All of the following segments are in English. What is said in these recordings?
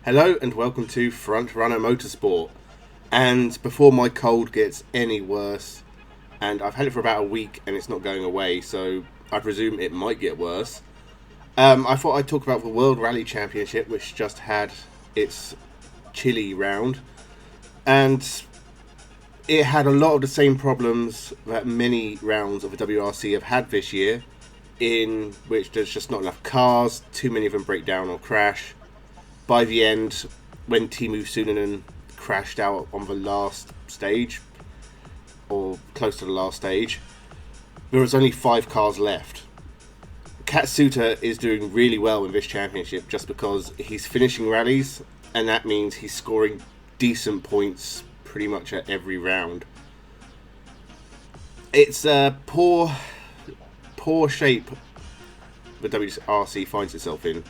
Hello and welcome to Frontrunner Motorsport. And before my cold gets any worse, and I've had it for about a week and it's not going away, so I presume it might get worse. I thought I'd talk about the World Rally Championship, which just had its Chile round, and it had a lot of the same problems that many rounds of the WRC have had this year, in which there's just not enough cars, too many of them break down or crash. By the end, when Teemu Suunanen crashed out on the last stage, or close to the last stage, there was only 5 cars left. Katsuta is doing really well in this championship just because he's finishing rallies, and that means he's scoring decent points pretty much at every round. It's a poor shape the WRC finds itself in,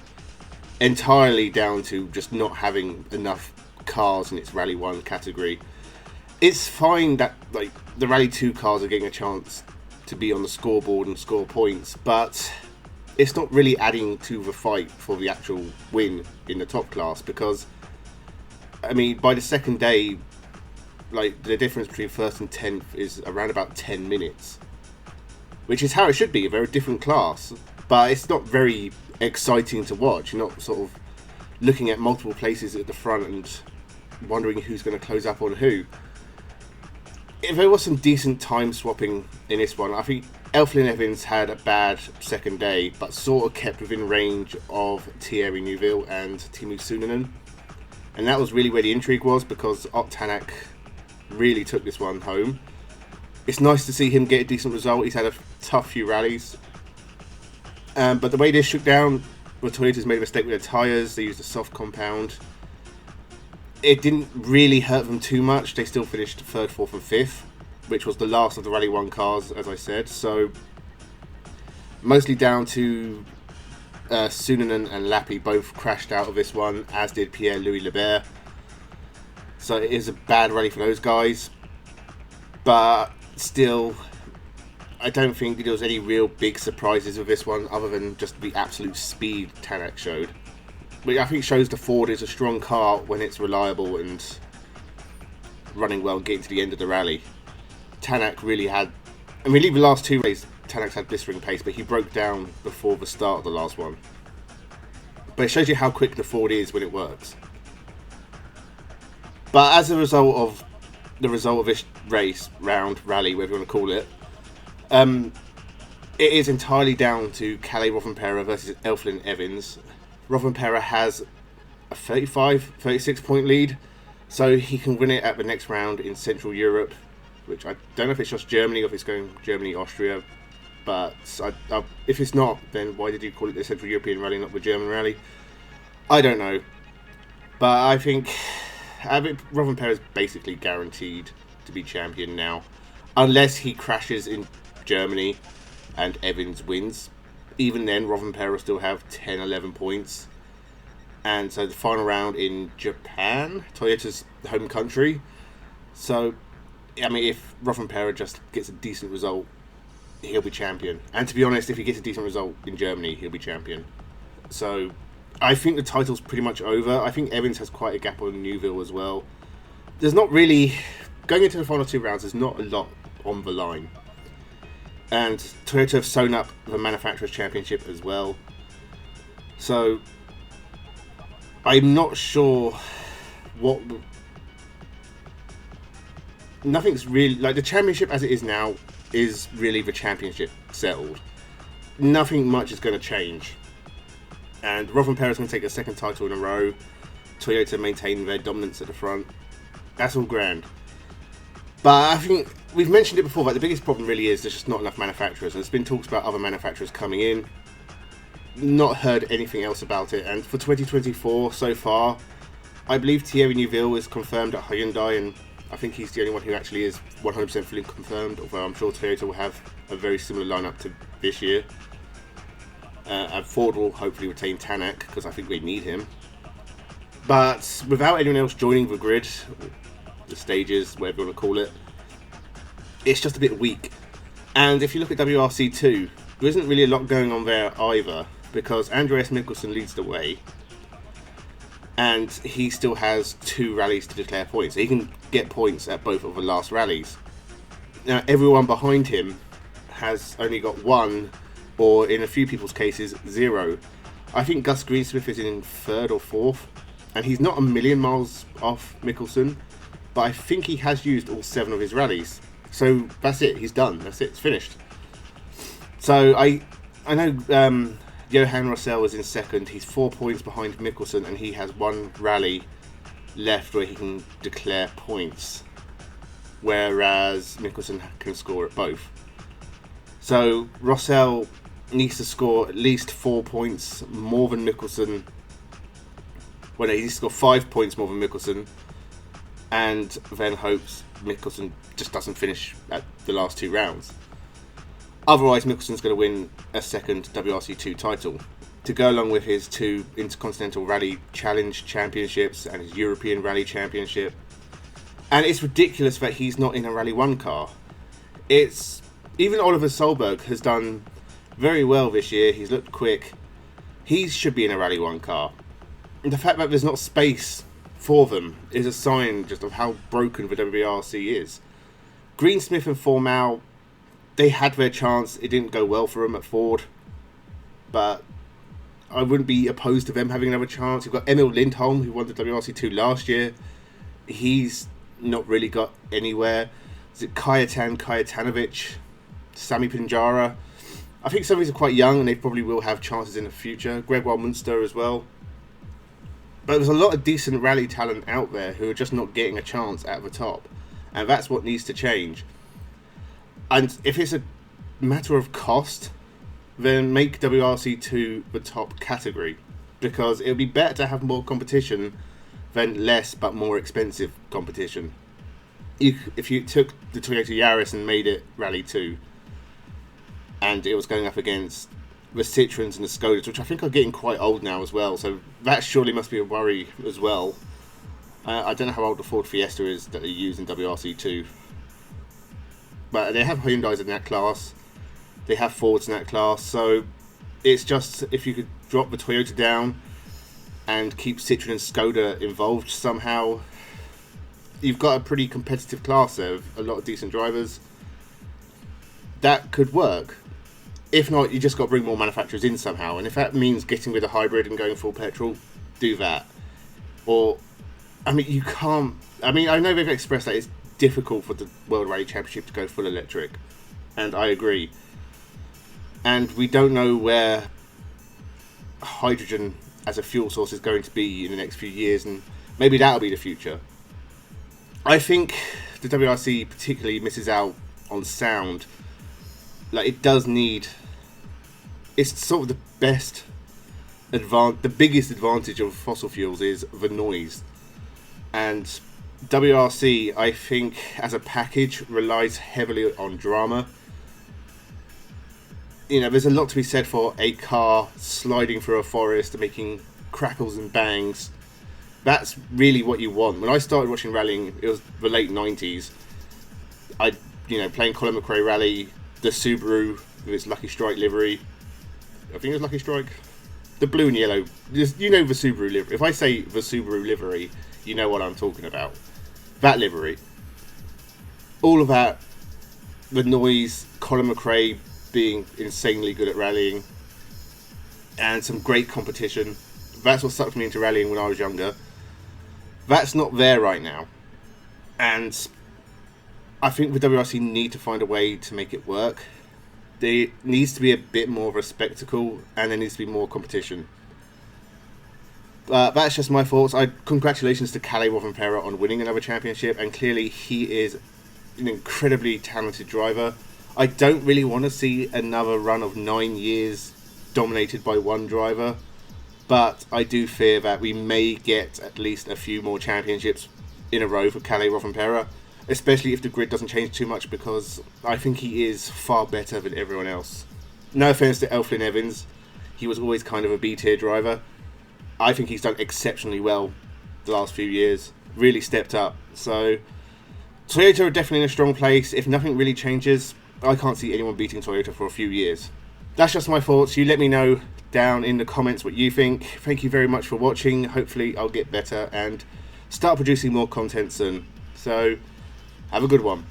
entirely down to just not having enough cars in its Rally 1 category. It's fine that the Rally 2 cars are getting a chance to be on the scoreboard and score points, but it's not really adding to the fight for the actual win in the top class, because I mean, by the second day, the difference between first and 10th is around about 10 minutes, which is how it should be. A very different class, but it's not very exciting to watch. You're not sort of looking at multiple places at the front and wondering who's going to close up on who. If there was some decent time swapping in this one, I think Elfyn Evans had a bad second day, but sort of kept within range of Thierry Neuville and Teemu Suunanen, and that was really where the intrigue was, because Ott Tanak really took this one home. It's nice to see him get a decent result. He's had a tough few rallies. But the way this shook down, the Toyotas made a mistake with their tyres. They used a soft compound. It didn't really hurt them too much. They still finished 3rd, 4th and 5th, which was the last of the Rally 1 cars, as I said. So, mostly down to Suunanen and Lappi both crashed out of this one, as did Pierre-Louis Lebert. So it is a bad rally for those guys. But still, I don't think there was any real big surprises with this one, other than just the absolute speed Tanak showed, which I think shows the Ford is a strong car when it's reliable and running well and getting to the end of the rally. Tanak really had, I mean, leave the last 2 races, Tanak's had blistering pace, but he broke down before the start of the last one. But it shows you how quick the Ford is when it works. But as a result of this race, round, rally, whatever you want to call it, it is entirely down to Kalle Rovanpera versus Elfyn Evans. Rovanpera has a 36 point lead, so he can win it at the next round in Central Europe, which I don't know if it's just Germany or if it's going Germany, Austria, but if it's not, then why did you call it the Central European Rally, not the German Rally? I don't know, but I think Rovanpera is basically guaranteed to be champion now, unless he crashes in Germany and Evans wins. Even then, Rovanpera will still have 10, 11 points. And so the final round in Japan, Toyota's home country. So, I mean, if Rovanpera just gets a decent result, he'll be champion. And to be honest, if he gets a decent result in Germany, he'll be champion. So, I think the title's pretty much over. I think Evans has quite a gap on Neuville as well. There's not really, going into the final 2 rounds, there's not a lot on the line. And Toyota have sewn up the Manufacturers' Championship as well. So, I'm not sure what... Nothing's really... the championship as it is now is really the championship settled. Nothing much is going to change. And Rovanpera is going to take a 2nd title in a row. Toyota maintain their dominance at the front. That's all grand. But I think we've mentioned it before, but the biggest problem really is there's just not enough manufacturers. And there's been talks about other manufacturers coming in. Not heard anything else about it. And for 2024 so far, I believe Thierry Neuville is confirmed at Hyundai, and I think he's the only one who actually is 100% fully confirmed, although I'm sure Toyota will have a very similar lineup to this year. And Ford will hopefully retain Tanak, because I think we need him. But without anyone else joining the grid, the stages, whatever you want to call it, it's just a bit weak. And if you look at WRC2, there isn't really a lot going on there either, because Andreas Mikkelsen leads the way. and he still has 2 rallies to declare points. So he can get points at both of the last rallies. Now, everyone behind him has only got 1, or in a few people's cases, 0. I think Gus Greensmith is in 3rd or 4th, and he's not a million miles off Mickelson, but I think he has used all 7 of his rallies. So that's it, he's done, that's it, it's finished. So I know Johan Rossell is in 2nd, he's 4 points behind Mickelson, and he has 1 rally left where he can declare points, whereas Mickelson can score at both. So Rossell needs to score at least 4 points more than Mickelson. Well, he needs to score 5 points more than Mickelson, and then hopes Mickelson just doesn't finish at the last 2 rounds. Otherwise, Mickelson's going to win a 2nd WRC2 title to go along with his 2 Intercontinental Rally Challenge Championships and his European Rally Championship. And it's ridiculous that he's not in a Rally 1 car. Even Oliver Solberg has done very well this year. He's looked quick. He should be in a Rally 1 car. And the fact that there's not space for them is a sign just of how broken the WRC is. Greensmith and Formal, they had their chance. It didn't go well for them at Ford, but I wouldn't be opposed to them having another chance. You've got Emil Lindholm, who won the WRC2 last year. He's not really got anywhere. Is it Kajatanovic, Sami Pinjara? I think some of these are quite young, and they probably will have chances in the future. Gregoire Munster as well. But there's a lot of decent rally talent out there who are just not getting a chance at the top, and that's what needs to change. And if it's a matter of cost, then make WRC2 the top category, because it would be better to have more competition than less but more expensive competition. If you took the Toyota Yaris and made it Rally 2, and it was going up against the Citroens and the Skodas, which I think are getting quite old now as well, so that surely must be a worry as well. I don't know how old the Ford Fiesta is that they use in WRC2. But they have Hyundais in that class, they have Fords in that class, so it's just, if you could drop the Toyota down and keep Citroen and Skoda involved somehow, you've got a pretty competitive class there, a lot of decent drivers. That could work. If not, you just got to bring more manufacturers in somehow, and if that means getting rid of hybrid and going full petrol, do that. Or, I mean, you can't, I know they've expressed that it's difficult for the World Rally Championship to go full electric, and I agree. And we don't know where hydrogen as a fuel source is going to be in the next few years, and maybe that'll be the future. I think the WRC particularly misses out on sound. Like, it does need, it's sort of the biggest advantage of fossil fuels is the noise, and WRC, I think, as a package, relies heavily on drama. You know, there's a lot to be said for a car sliding through a forest and making crackles and bangs. That's really what you want. When I started watching rallying, it was the late 90s. Playing Colin McRae Rally, the Subaru with its Lucky Strike livery. I think it was Lucky Strike. The blue and yellow. You know the Subaru livery. If I say the Subaru livery, you know what I'm talking about. That livery. All of that. The noise. Colin McRae being insanely good at rallying. And some great competition. That's what sucked me into rallying when I was younger. That's not there right now. And I think the WRC need to find a way to make it work. There needs to be a bit more of a spectacle, and there needs to be more competition. That's just my thoughts. Congratulations to Kalle Rovanpera on winning another championship, and clearly he is an incredibly talented driver. I don't really want to see another run of 9 years dominated by one driver, but I do fear that we may get at least a few more championships in a row for Kalle Rovanpera, especially if the grid doesn't change too much, because I think he is far better than everyone else. No offense to Elfyn Evans, he was always kind of a B-tier driver. I think he's done exceptionally well the last few years, really stepped up. So Toyota are definitely in a strong place. If nothing really changes, I can't see anyone beating Toyota for a few years. That's just my thoughts. You let me know down in the comments what you think. Thank you very much for watching. Hopefully I'll get better and start producing more content soon. So have a good one.